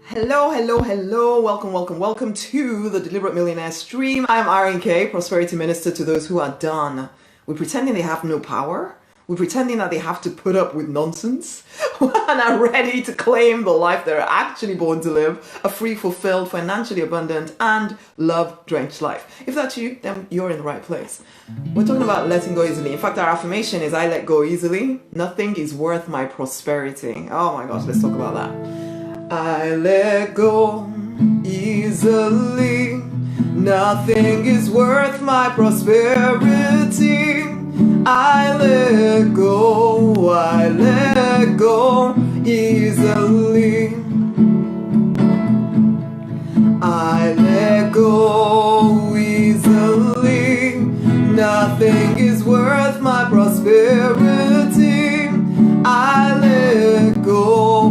Hello, hello, hello. Welcome to the Deliberate Millionaire stream. I'm RNK, Prosperity Minister to those who are done with pretending they have no power, with pretending that they have to put up with nonsense, and are ready to claim the life they're actually born to live, a free, fulfilled, financially abundant, and love-drenched life. If that's you, then you're in the right place. We're talking about letting go easily. In fact, our affirmation is I let go easily. Nothing is worth my prosperity. Oh my gosh, let's talk about that. I let go easily. Nothing is worth my prosperity. I let go easily. I let go easily. Nothing is worth my prosperity. I let go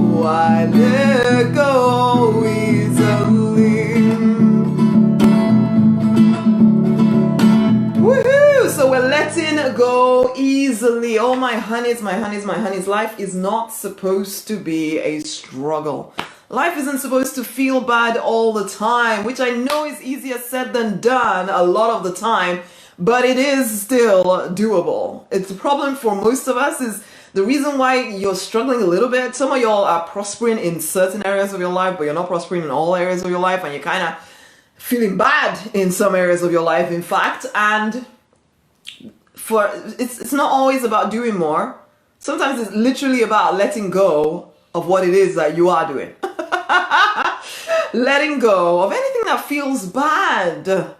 easily. Woohoo! So we're letting go easily. Oh my honeys, my honeys, my honeys. Life is not supposed to be a struggle. Life isn't supposed to feel bad all the time, which I know is easier said than done a lot of the time, but it is still doable. It's a problem for most of us is the reason why you're struggling a little bit. Some of y'all are prospering in certain areas of your life, but you're not prospering in all areas of your life, and you're kind of feeling bad in some areas of your life, in fact. And it's not always about doing more. Sometimes it's literally about letting go of what it is that you are doing. Letting go of anything that feels bad.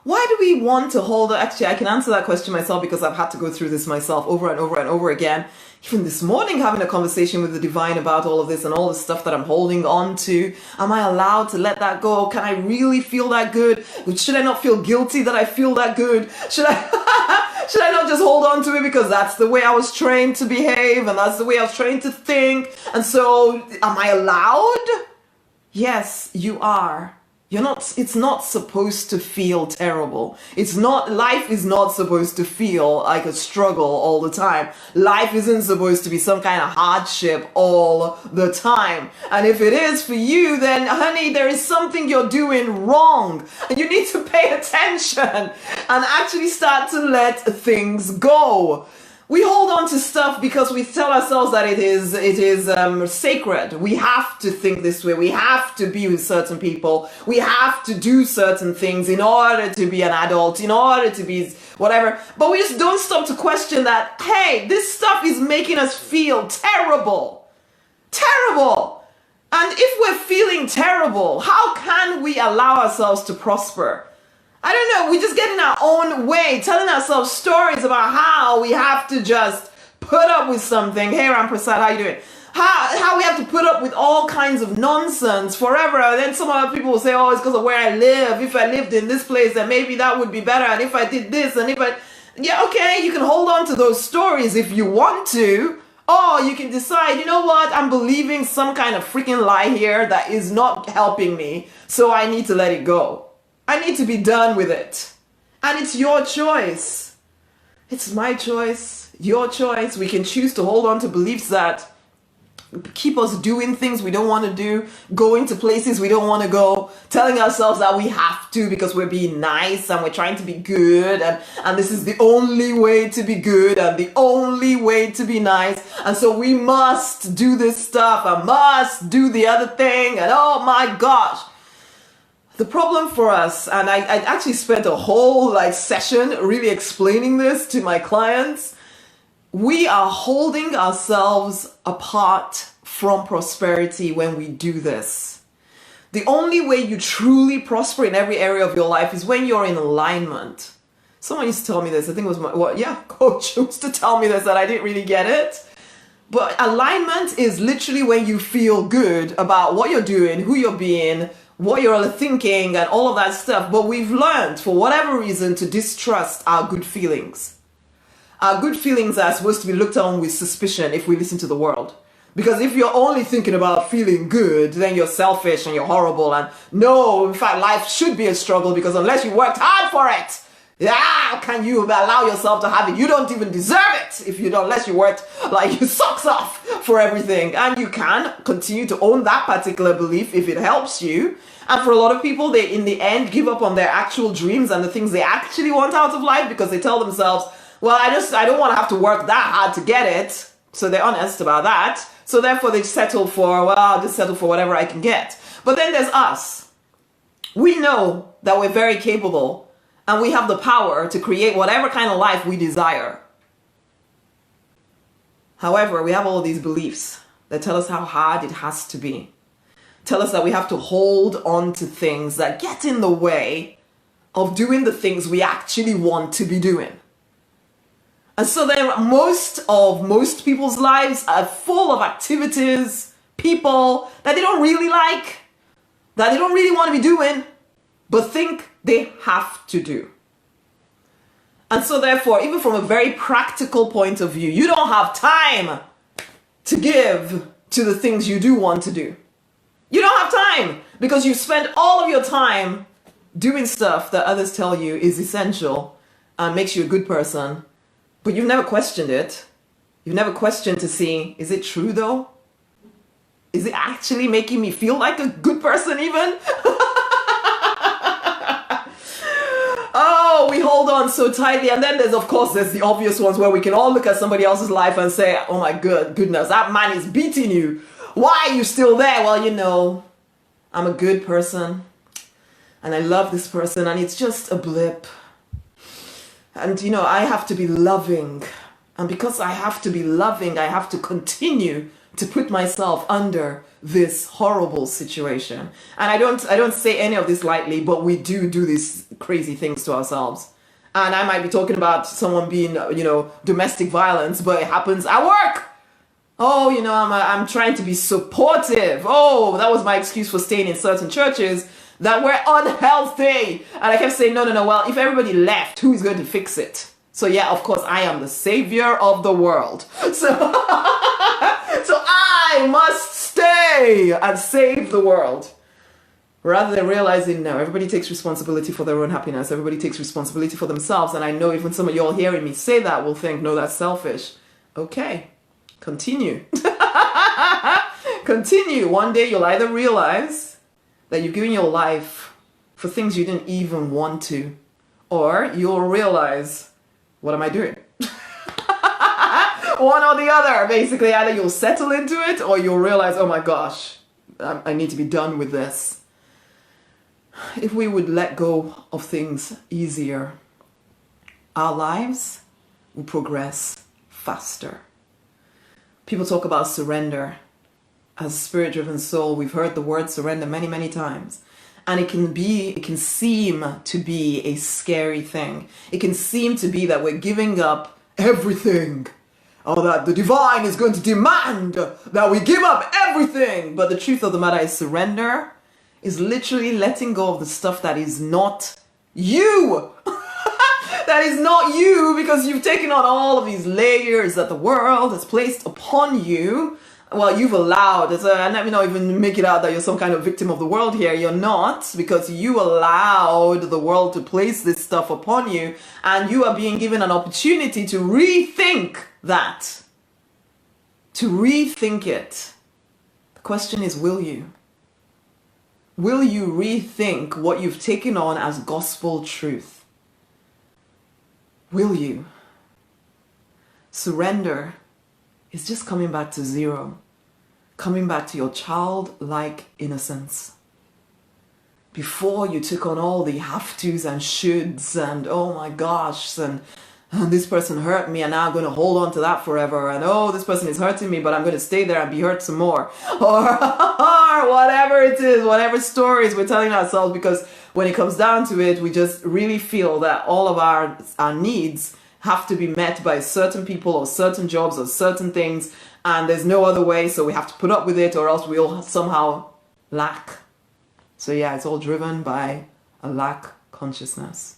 Why do we want to hold on? Actually, I can answer that question myself because I've had to go through this myself over and over and over again. Even this morning, having a conversation with the divine about all of this and all the stuff that I'm holding on to. Am I allowed to let that go? Can I really feel that good? Should I not feel guilty that I feel that good? Should I not just hold on to it because that's the way I was trained to behave and that's the way I was trained to think? And so, am I allowed? Yes, you are. It's not supposed to feel terrible. Life is not supposed to feel like a struggle all the time. Life isn't supposed to be some kind of hardship all the time. And if it is for you, then honey, there is something you're doing wrong. And you need to pay attention and actually start to let things go. We hold on to stuff because we tell ourselves that it is sacred. We have to think this way. We have to be with certain people. We have to do certain things in order to be an adult, in order to be whatever. But we just don't stop to question that, hey, this stuff is making us feel terrible. Terrible. And if we're feeling terrible, how can we allow ourselves to prosper? I don't know, we just get in our own way, telling ourselves stories about how we have to just put up with something. Hey, Ramprasad, how you doing? How we have to put up with all kinds of nonsense forever. And then some other people will say, oh, it's because of where I live. If I lived in this place, then maybe that would be better. And if I did this, and yeah, okay, you can hold on to those stories if you want to. Or you can decide, you know what, I'm believing some kind of freaking lie here that is not helping me. So I need to let it go. I need to be done with it. And it's your choice. It's my choice, your choice. We can choose to hold on to beliefs that keep us doing things we don't want to do, going to places we don't want to go, telling ourselves that we have to because we're being nice and we're trying to be good and this is the only way to be good and the only way to be nice. And so we must do this stuff and must do the other thing. And oh my gosh. The problem for us, and I actually spent a whole session really explaining this to my clients, we are holding ourselves apart from prosperity when we do this. The only way you truly prosper in every area of your life is when you're in alignment. Someone used to tell me this, I think it was coach used to tell me this and I didn't really get it. But alignment is literally when you feel good about what you're doing, who you're being, what you're thinking and all of that stuff. But we've learned, for whatever reason, to distrust our good feelings. Our good feelings are supposed to be looked on with suspicion if we listen to the world. Because if you're only thinking about feeling good, then you're selfish and you're horrible. And no, in fact, life should be a struggle because unless you worked hard for it, Yeah, how can you allow yourself to have it? You don't even deserve it if you don't, unless you worked like your socks off for everything. And you can continue to own that particular belief if it helps you. And for a lot of people, they in the end give up on their actual dreams and the things they actually want out of life because they tell themselves, well, I don't want to have to work that hard to get it. So they're honest about that. So therefore they settle for, well, I'll just settle for whatever I can get. But then there's us. We know that we're very capable and we have the power to create whatever kind of life we desire. However, we have all these beliefs that tell us how hard it has to be. Tell us that we have to hold on to things that get in the way of doing the things we actually want to be doing. And so then most people's lives are full of activities, people that they don't really like, that they don't really want to be doing, but think they have to do. And so therefore, even from a very practical point of view, you don't have time to give to the things you do want to do. You don't have time because you spend all of your time doing stuff that others tell you is essential and makes you a good person, but you've never questioned it. You've never questioned to see, is it true though? Is it actually making me feel like a good person even? Oh, we hold on so tightly. And then there's the obvious ones where we can all look at somebody else's life and say, oh my goodness, that man is beating you. Why are you still there? Well, I'm a good person and I love this person and it's just a blip. And I have to be loving. And because I have to be loving, I have to continue to put myself under this horrible situation. And I don't say any of this lightly, but we do these crazy things to ourselves. And I might be talking about someone being, domestic violence, but it happens at work. Oh, I'm trying to be supportive. Oh, that was my excuse for staying in certain churches that were unhealthy. And I kept saying, no. Well, if everybody left, who is going to fix it? So yeah, of course, I am the savior of the world. So I must stay and save the world. Rather than realizing, no, everybody takes responsibility for their own happiness. Everybody takes responsibility for themselves. And I know even some of y'all hearing me say that will think, no, that's selfish. Okay, continue. Continue. One day you'll either realize that you've given your life for things you didn't even want to, or you'll realize, what am I doing? One or the other, basically. Either you'll settle into it or you'll realize, oh my gosh, I need to be done with this. If we would let go of things easier, our lives will progress faster. People talk about surrender. As a spirit-driven soul, we've heard the word surrender many, many times. And it can seem to be a scary thing. It can seem to be that we're giving up everything. Or that the divine is going to demand that we give up everything. But the truth of the matter is surrender is literally letting go of the stuff that is not you. That is not you, because you've taken on all of these layers that the world has placed upon you. Well, you've allowed, and let me not even make it out that you're some kind of victim of the world here. You're not, because you allowed the world to place this stuff upon you, and you are being given an opportunity to rethink that. To rethink it. The question is, will you? Will you rethink what you've taken on as gospel truth? Will you? Surrender is just coming back to zero. Coming back to your childlike innocence. Before you took on all the have-tos and shoulds and oh my gosh, and this person hurt me and now I'm going to hold on to that forever, and oh, this person is hurting me but I'm going to stay there and be hurt some more, or whatever it is, whatever stories we're telling ourselves, because when it comes down to it, we just really feel that all of our needs have to be met by certain people or certain jobs or certain things, and there's no other way, so we have to put up with it or else we'll somehow lack. So yeah, it's all driven by a lack consciousness.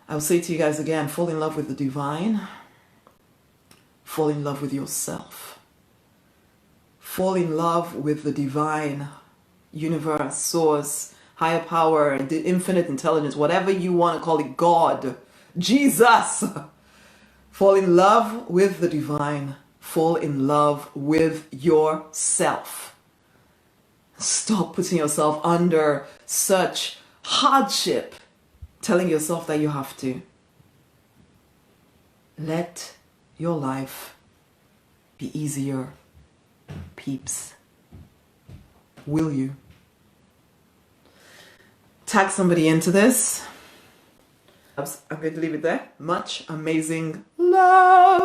I'll say to you guys again, fall in love with the divine. Fall in love with yourself. Fall in love with the divine universe, source, higher power, the infinite intelligence, whatever you want to call it, God, Jesus. Fall in love with the divine. Fall in love with yourself. Stop putting yourself under such hardship, telling yourself that you have to. Let your life be easier, peeps. Will you? Tag somebody into this. I'm going to leave it there. Much amazing love.